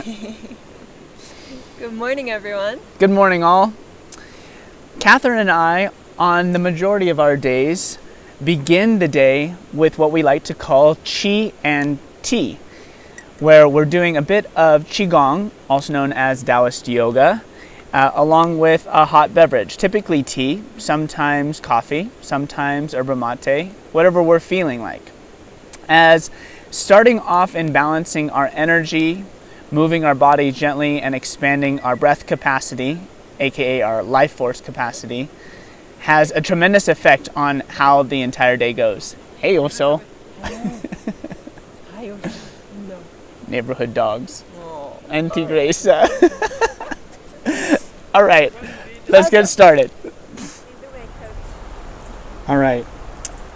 Good morning, everyone. Good morning, all. Catherine and I, on the majority of our days, begin the day with what we like to call Qi and Tea, where we're doing a bit of Qigong, also known as Taoist yoga, along with a hot beverage, typically tea, sometimes coffee, sometimes yerba mate, whatever we're feeling like. As starting off in balancing our energy, moving our body gently and expanding our breath capacity, aka our life force capacity, has a tremendous effect on how the entire day goes. Hey, Oso. Hi, no. Neighborhood dogs. Oh. Auntie Grace. All right, let's get started. All right,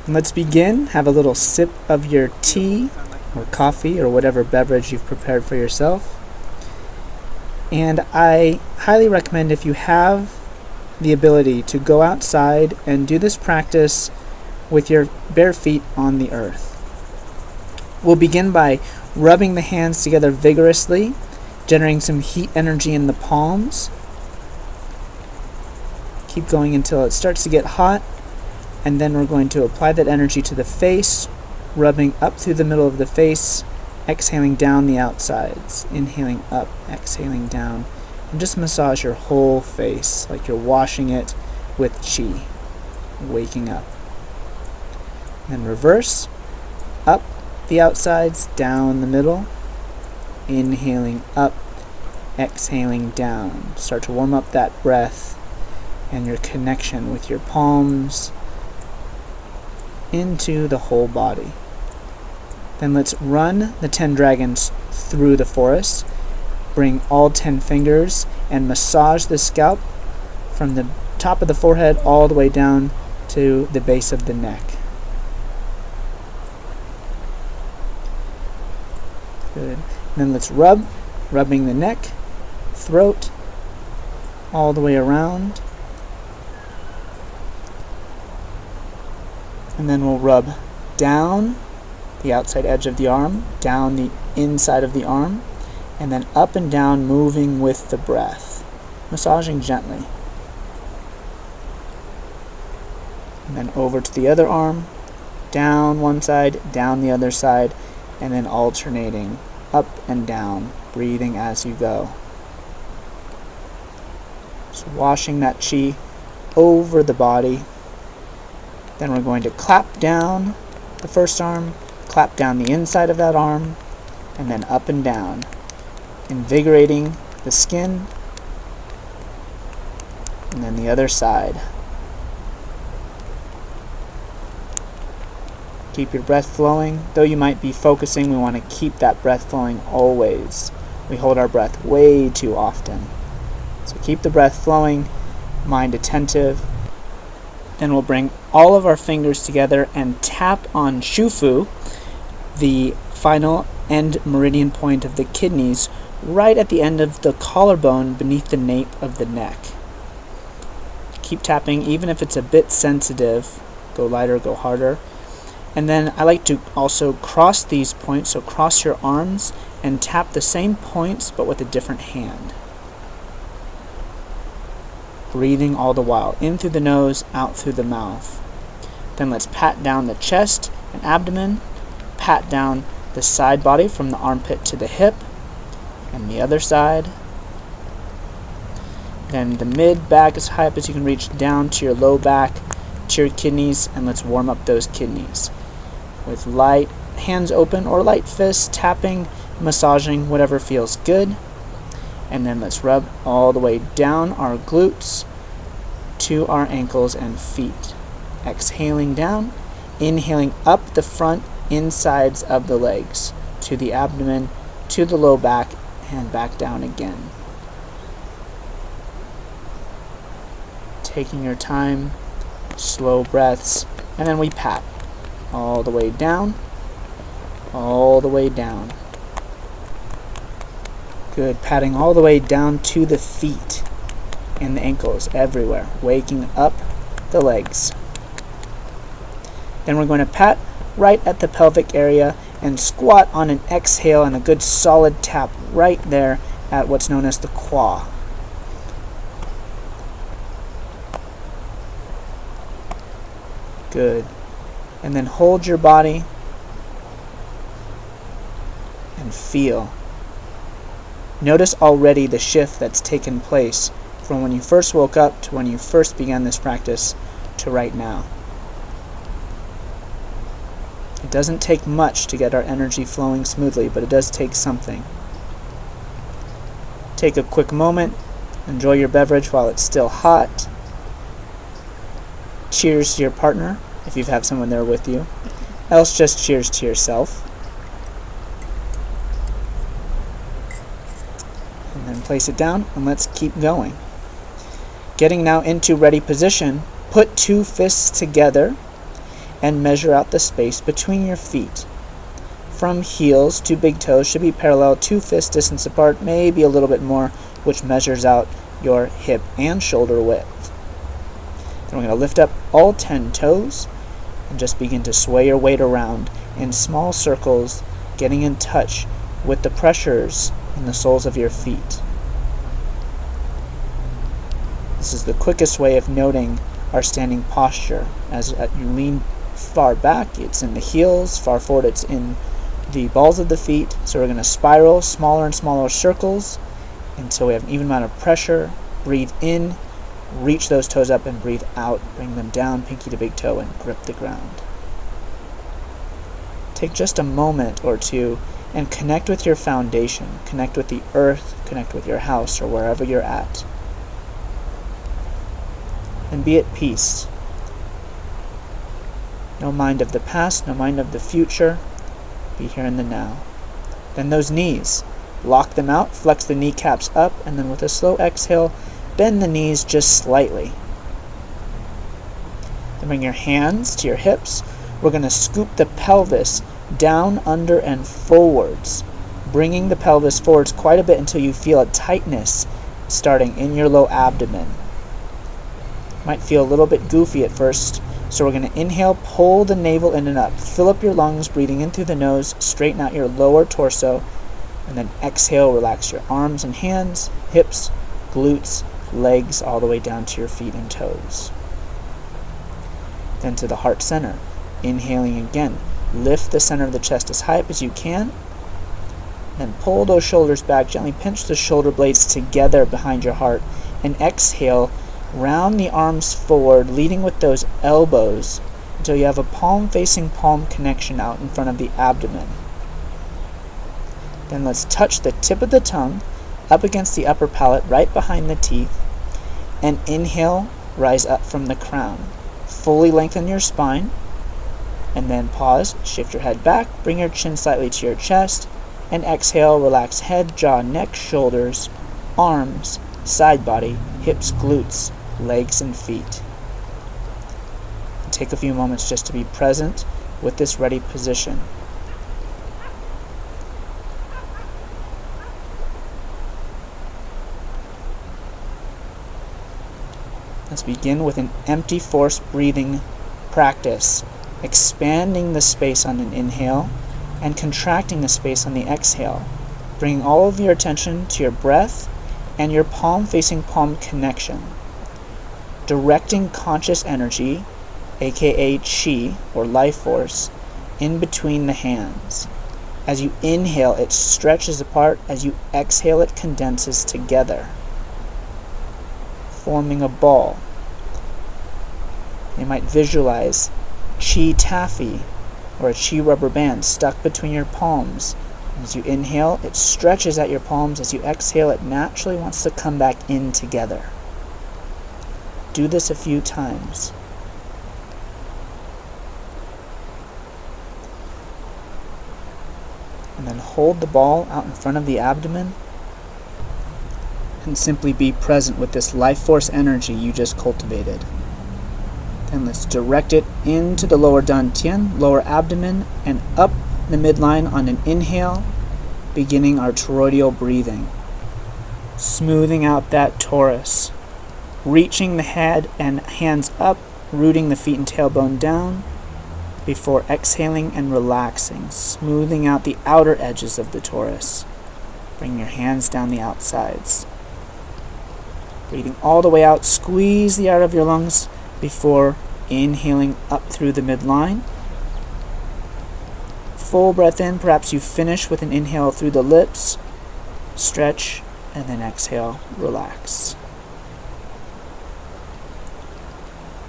let's begin. Have a little sip of your tea or coffee or whatever beverage you've prepared for yourself. And I highly recommend, if you have the ability, to go outside and do this practice with your bare feet on the earth. We'll begin by rubbing the hands together vigorously, generating some heat energy in the palms. Keep going until it starts to get hot, and then we're going to apply that energy to the face, rubbing up through the middle of the face, exhaling down the outsides, inhaling up, exhaling down, and just massage your whole face like you're washing it with qi, waking up. Then reverse, up the outsides, down the middle, inhaling up, exhaling down. Start to warm up that breath and your connection with your palms into the whole body. Then let's run the 10 dragons through the forest. Bring all 10 fingers and massage the scalp from the top of the forehead all the way down to the base of the neck. Good. Then let's rubbing the neck, throat, all the way around. And then we'll rub down the outside edge of the arm, down the inside of the arm, and then up and down, moving with the breath, massaging gently. And then over to the other arm, down one side, down the other side, and then alternating up and down, breathing as you go. So washing that qi over the body. Then we're going to clap down the first arm, clap down the inside of that arm, and then up and down, invigorating the skin, and then the other side. Keep your breath flowing. Though you might be focusing, we want to keep that breath flowing always. We hold our breath way too often. So keep the breath flowing, mind attentive. Then we'll bring all of our fingers together and tap on Shufu, the final end meridian point of the kidneys, right at the end of the collarbone beneath the nape of the neck. Keep tapping, even if it's a bit sensitive. Go lighter, go harder. And then I like to also cross these points, so cross your arms and tap the same points but with a different hand. Breathing all the while, in through the nose, out through the mouth. Then let's pat down the chest and abdomen, pat down the side body from the armpit to the hip, and the other side. Then the mid back as high up as you can reach down to your low back, to your kidneys, and let's warm up those kidneys. With light hands open or light fists, tapping, massaging, whatever feels good. And then let's rub all the way down our glutes to our ankles and feet. Exhaling down, inhaling up the front insides of the legs to the abdomen, to the low back, and back down again. Taking your time, slow breaths, and then we pat all the way down, all the way down. Good, patting all the way down to the feet and the ankles, everywhere, waking up the legs. Then we're going to pat right at the pelvic area and squat on an exhale and a good solid tap right there at what's known as the qua. Good. And then hold your body and feel. Notice already the shift that's taken place from when you first woke up to when you first began this practice to right now. It doesn't take much to get our energy flowing smoothly, but it does take something. Take a quick moment, enjoy your beverage while it's still hot. Cheers to your partner, if you have someone there with you. Else just cheers to yourself. And then place it down, and let's keep going. Getting now into ready position, put 2 fists together and measure out the space between your feet. From heels to big toes should be parallel, 2 fist distance apart, maybe a little bit more, which measures out your hip and shoulder width. Then we're going to lift up all 10 toes and just begin to sway your weight around in small circles, getting in touch with the pressures in the soles of your feet. This is the quickest way of noting our standing posture. As you lean far back, it's in the heels, far forward, it's in the balls of the feet. So we're going to spiral smaller and smaller circles until we have an even amount of pressure. Breathe in, reach those toes up, and breathe out. Bring them down, pinky to big toe, and grip the ground. Take just a moment or two and connect with your foundation. Connect with the earth, connect with your house, or wherever you're at. And be at peace. No mind of the past, no mind of the future. Be here in the now. Then those knees, lock them out, flex the kneecaps up, and then with a slow exhale, bend the knees just slightly. Then bring your hands to your hips. We're going to scoop the pelvis down, under, and forwards, bringing the pelvis forwards quite a bit until you feel a tightness starting in your low abdomen. Might feel a little bit goofy at first, so we're going to inhale, pull the navel in and up, fill up your lungs, breathing in through the nose, straighten out your lower torso, and then exhale, relax your arms and hands, hips, glutes, legs, all the way down to your feet and toes. Then to the heart center, inhaling again, lift the center of the chest as high up as you can, then pull those shoulders back, gently pinch the shoulder blades together behind your heart, and exhale, round the arms forward, leading with those elbows until you have a palm facing palm connection out in front of the abdomen. Then let's touch the tip of the tongue up against the upper palate, right behind the teeth, and inhale, rise up from the crown. Fully lengthen your spine, and then pause, shift your head back, bring your chin slightly to your chest, and exhale, relax head, jaw, neck, shoulders, arms, side body, hips, glutes, legs, and feet. And take a few moments just to be present with this ready position. Let's begin with an empty force breathing practice, expanding the space on an inhale and contracting the space on the exhale, bringing all of your attention to your breath and your palm facing palm connection, directing conscious energy, aka Qi or life force, in between the hands. As you inhale, it stretches apart. As you exhale, it condenses together, forming a ball. You might visualize Qi taffy or a Qi rubber band stuck between your palms. As you inhale, it stretches at your palms. As you exhale, it naturally wants to come back in together. Do this a few times. And then hold the ball out in front of the abdomen and simply be present with this life force energy you just cultivated. Then let's direct it into the lower dantian, lower abdomen, and up the midline on an inhale, beginning our toroidal breathing. Smoothing out that torus, reaching the head and hands up, rooting the feet and tailbone down, before exhaling and relaxing, smoothing out the outer edges of the torus. Bring your hands down the outsides. Breathing all the way out, squeeze the air out of your lungs before inhaling up through the midline. Full breath in, perhaps you finish with an inhale through the lips, stretch, and then exhale, relax.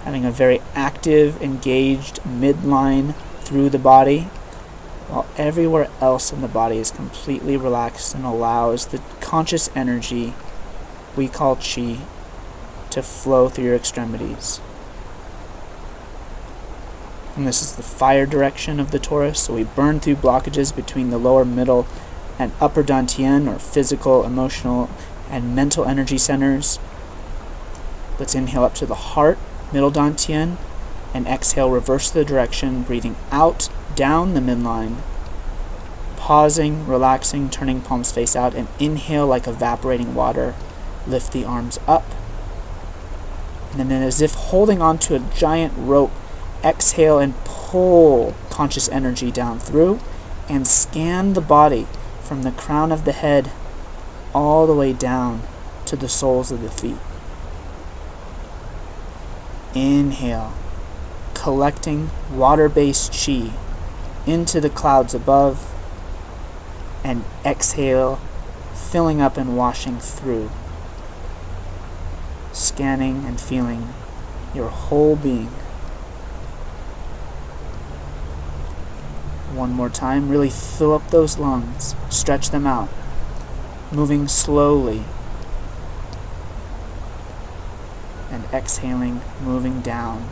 Having a very active, engaged midline through the body, while everywhere else in the body is completely relaxed and allows the conscious energy we call Qi to flow through your extremities. And this is the fire direction of the torus, so we burn through blockages between the lower, middle, and upper dantian, or physical, emotional, and mental energy centers. Let's inhale up to the heart, middle dantian, and exhale, reverse the direction, breathing out, down the midline, pausing, relaxing, turning palms face out, and inhale like evaporating water. Lift the arms up. And then as if holding onto a giant rope, exhale and pull conscious energy down through and scan the body from the crown of the head all the way down to the soles of the feet. Inhale, collecting water-based Qi into the clouds above, and exhale, filling up and washing through, scanning and feeling your whole being. One more time, really fill up those lungs, stretch them out, moving slowly, and exhaling, moving down,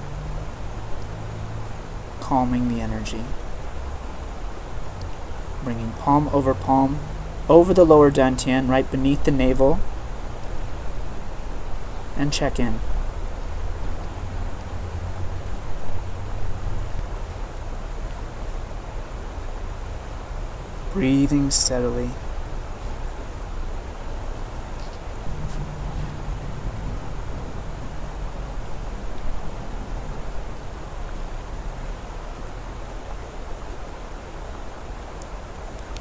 calming the energy. Bringing palm over the lower dantian, right beneath the navel, and check in. Breathing steadily.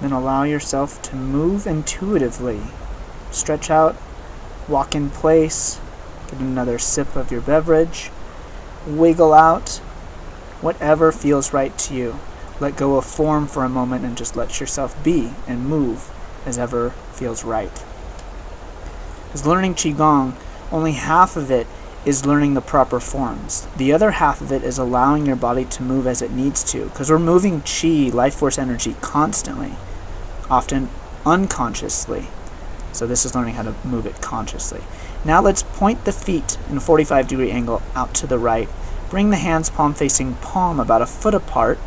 Then allow yourself to move intuitively. Stretch out, walk in place, get another sip of your beverage, wiggle out, whatever feels right to you. Let go of form for a moment and just let yourself be and move as ever feels right. Because learning Qigong, only half of it is learning the proper forms. The other half of it is allowing your body to move as it needs to. Because we're moving Qi, life force energy, constantly, often unconsciously. So this is learning how to move it consciously. Now let's point the feet in a 45-degree angle out to the right. Bring the hands palm facing palm about a foot apart.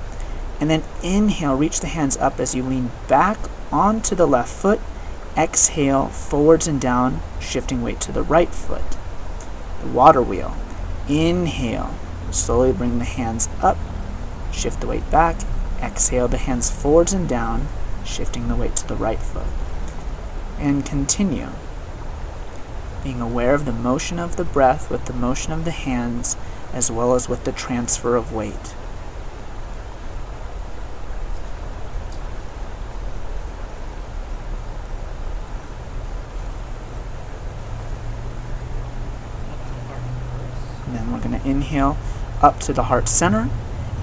And then inhale, reach the hands up as you lean back onto the left foot. Exhale, forwards and down, shifting weight to the right foot. The water wheel. Inhale, slowly bring the hands up, shift the weight back. Exhale, the hands forwards and down, shifting the weight to the right foot. And continue, being aware of the motion of the breath with the motion of the hands, as well as with the transfer of weight. And then we're going to inhale up to the heart center.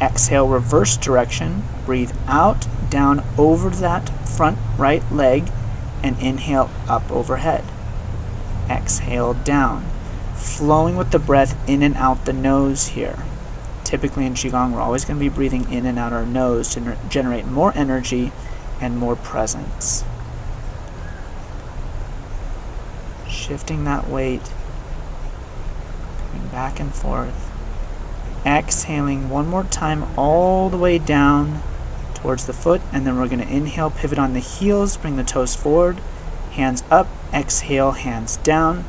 Exhale, reverse direction. Breathe out, down over that front right leg, and inhale up overhead. Exhale down, flowing with the breath in and out the nose here. Typically in Qigong, we're always going to be breathing in and out our nose to generate more energy and more presence. Shifting that weight, coming back and forth. Exhaling one more time all the way down towards the foot, and then we're going to inhale, pivot on the heels, bring the toes forward, hands up, exhale, hands down,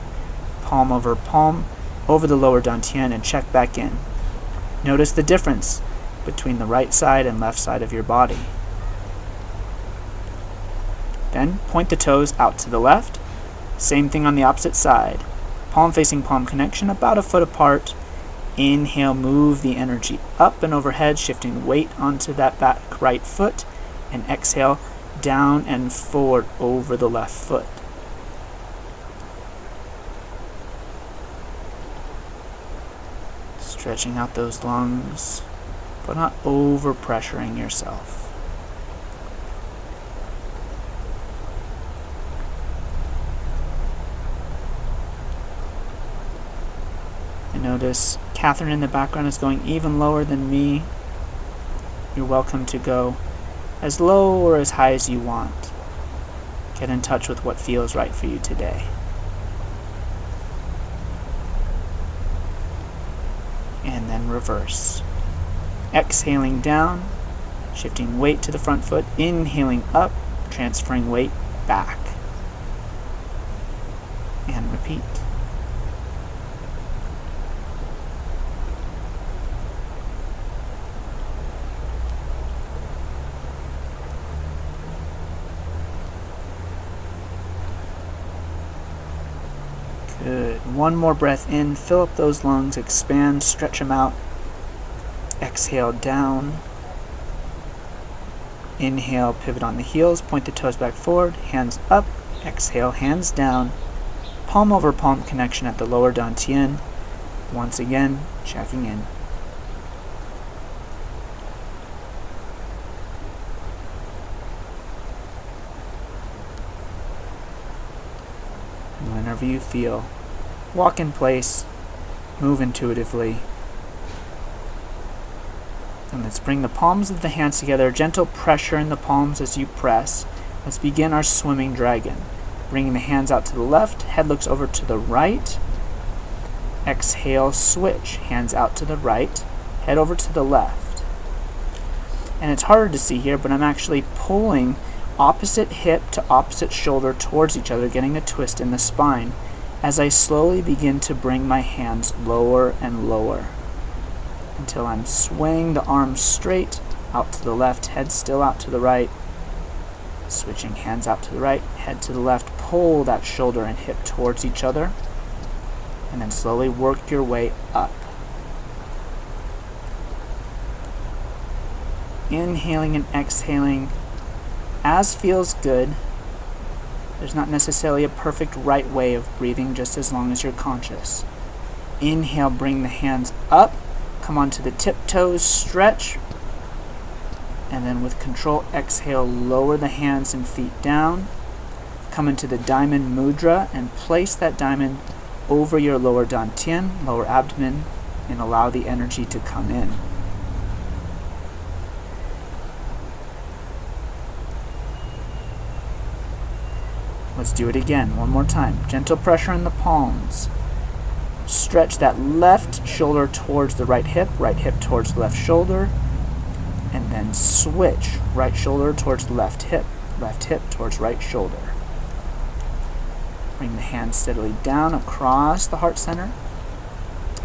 palm over the lower dantian, and check back in. Notice the difference between the right side and left side of your body. Then point the toes out to the left. Same thing on the opposite side. Palm facing palm connection, about a foot apart. Inhale, move the energy up and overhead, shifting weight onto that back right foot. And exhale, down and forward over the left foot. Stretching out those lungs, but not over-pressuring yourself. And notice Catherine in the background is going even lower than me. You're welcome to go as low or as high as you want. Get in touch with what feels right for you today. And then reverse. Exhaling down, shifting weight to the front foot, inhaling up, transferring weight back. And repeat. Good. One more breath in, fill up those lungs, expand, stretch them out. Exhale down. Inhale, pivot on the heels, point the toes back forward, hands up. Exhale, hands down. Palm over palm connection at the lower dantian. Once again, checking in. And whenever you feel, walk in place, move intuitively. And let's bring the palms of the hands together, gentle pressure in the palms as you press. Let's begin our swimming dragon. Bringing the hands out to the left, head looks over to the right. Exhale, switch, hands out to the right, head over to the left. And it's harder to see here, but I'm actually pulling opposite hip to opposite shoulder towards each other, getting a twist in the spine as I slowly begin to bring my hands lower and lower until I'm swaying the arms straight out to the left, head still out to the right. Switching hands out to the right, head to the left, pull that shoulder and hip towards each other, and then slowly work your way up. Inhaling and exhaling as feels good. There's not necessarily a perfect right way of breathing, just as long as you're conscious. Inhale, bring the hands up, come onto the tiptoes, stretch, and then with control, exhale, lower the hands and feet down. Come into the diamond mudra and place that diamond over your lower dantian, lower abdomen, and allow the energy to come in. Let's do it again, one more time. Gentle pressure in the palms. Stretch that left shoulder towards the right hip towards the left shoulder, and then switch, right shoulder towards the left hip towards right shoulder. Bring the hands steadily down across the heart center,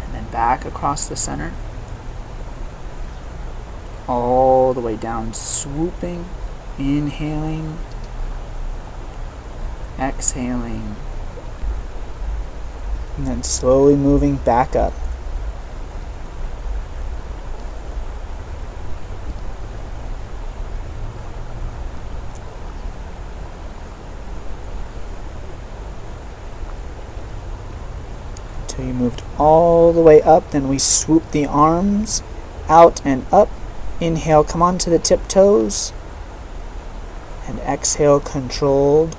and then back across the center, all the way down, swooping, inhaling, exhaling, and then slowly moving back up. Until you moved all the way up, then we swoop the arms out and up. Inhale, come onto the tiptoes, and exhale, controlled.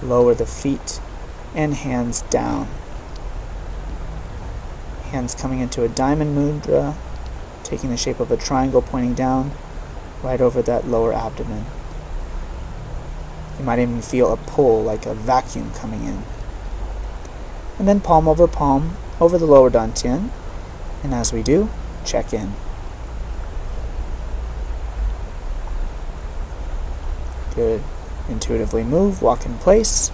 Lower the feet and hands down. Hands coming into a diamond mudra, taking the shape of a triangle pointing down right over that lower abdomen. You might even feel a pull, like a vacuum coming in. And then palm over the lower dantian. And as we do, check in. Good. Intuitively move, walk in place.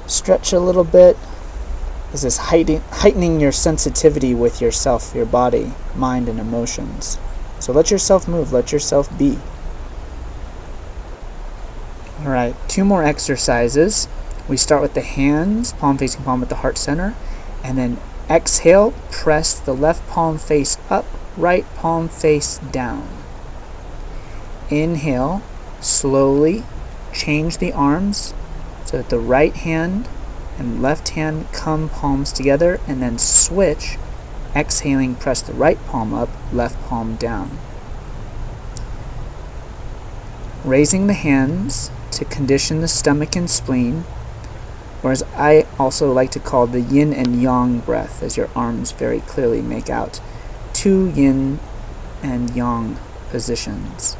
Stretch a little bit. This is heightening your sensitivity with yourself, your body, mind, and emotions. So let yourself move, let yourself be. Alright, 2 more exercises. We start with the hands, palm facing palm at the heart center, and then Exhale, press the left palm face up, right palm face down. Inhale, slowly change the arms so that the right hand and left hand come palms together, and then switch. Exhaling, press the right palm up, left palm down. Raising the hands to condition the stomach and spleen, or as I also like to call the yin and yang breath, as your arms very clearly make out 2 yin and yang positions.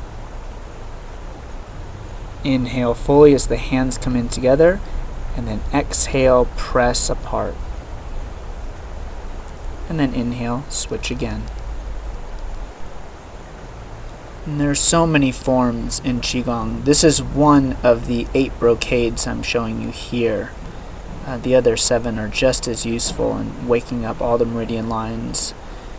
Inhale fully as the hands come in together, and then exhale, press apart. And then inhale, switch again. And there are so many forms in Qigong. This is one of the 8 brocades I'm showing you here. The other 7 are just as useful in waking up all the meridian lines,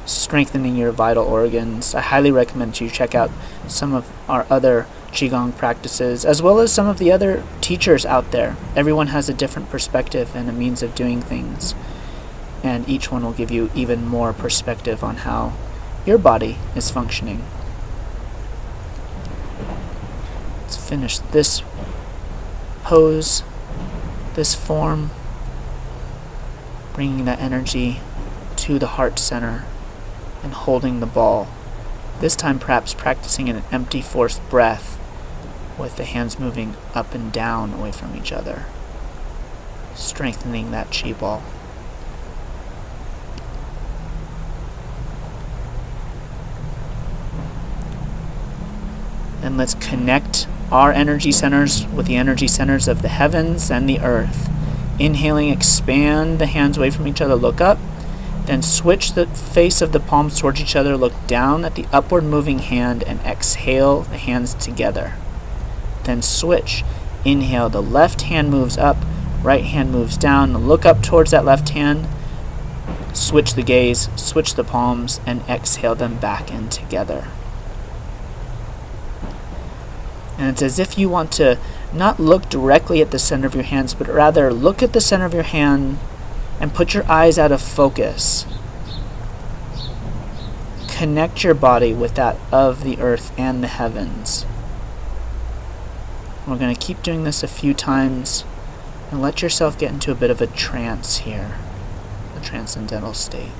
strengthening your vital organs. I highly recommend you check out some of our other Qigong practices, as well as some of the other teachers out there. Everyone has a different perspective and a means of doing things, and each one will give you even more perspective on how your body is functioning. Let's finish this pose, this form, bringing that energy to the heart center and holding the ball. This time perhaps practicing an empty forced breath with the hands moving up and down away from each other, strengthening that chi ball. Then let's connect our energy centers with the energy centers of the heavens and the earth. Inhaling, expand the hands away from each other, look up. Then switch the face of the palms towards each other, look down at the upward moving hand, and exhale the hands together. Then switch. Inhale, the left hand moves up, right hand moves down. Look up towards that left hand. Switch the gaze, switch the palms, and exhale them back in together. And it's as if you want to not look directly at the center of your hands, but rather look at the center of your hand and put your eyes out of focus. Connect your body with that of the earth and the heavens. We're going to keep doing this a few times and let yourself get into a bit of a trance here, a transcendental state.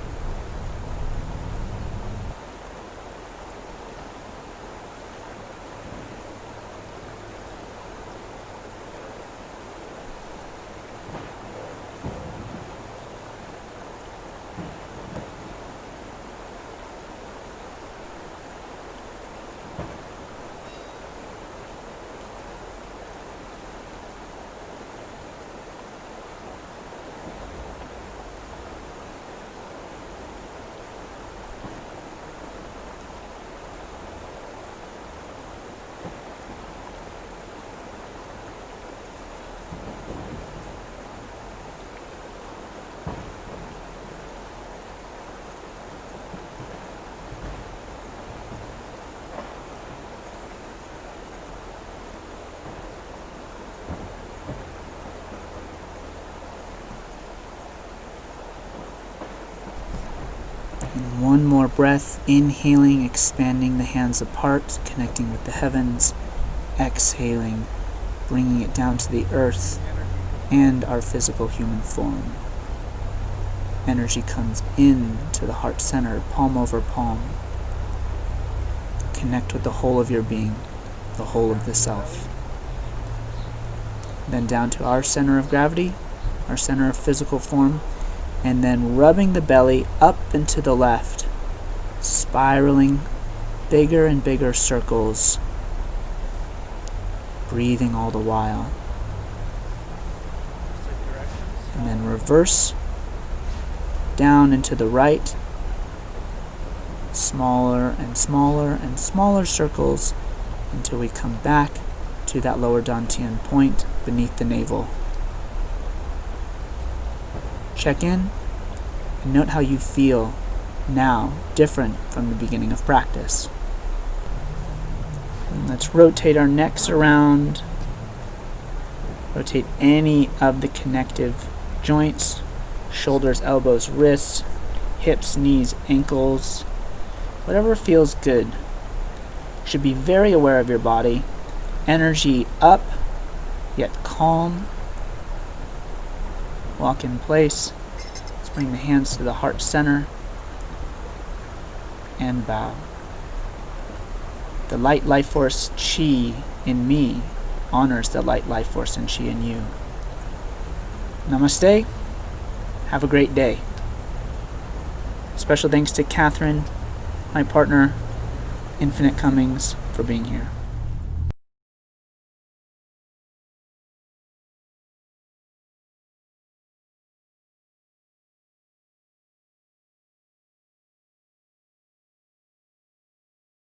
And one more breath, inhaling, expanding the hands apart, connecting with the heavens. Exhaling, bringing it down to the earth and our physical human form. Energy comes in to the heart center, palm over palm. Connect with the whole of your being, the whole of the self. Then down to our center of gravity, our center of physical form, and then rubbing the belly up and to the left, spiraling bigger and bigger circles, breathing all the while. And then reverse down and to the right, smaller and smaller and smaller circles until we come back to that lower dantian point beneath the navel. Check in and note how you feel now, different from the beginning of practice. And let's rotate our necks around, rotate any of the connective joints, shoulders, elbows, wrists, hips, knees, ankles, whatever feels good. You should be very aware of your body. Energy up, yet calm. Walk in place. Let's bring the hands to the heart center and bow. The light life force Qi in me honors the light life force and Qi in you. Namaste. Have a great day. Special thanks to Catherine, my partner, Infinite Cummings, for being here.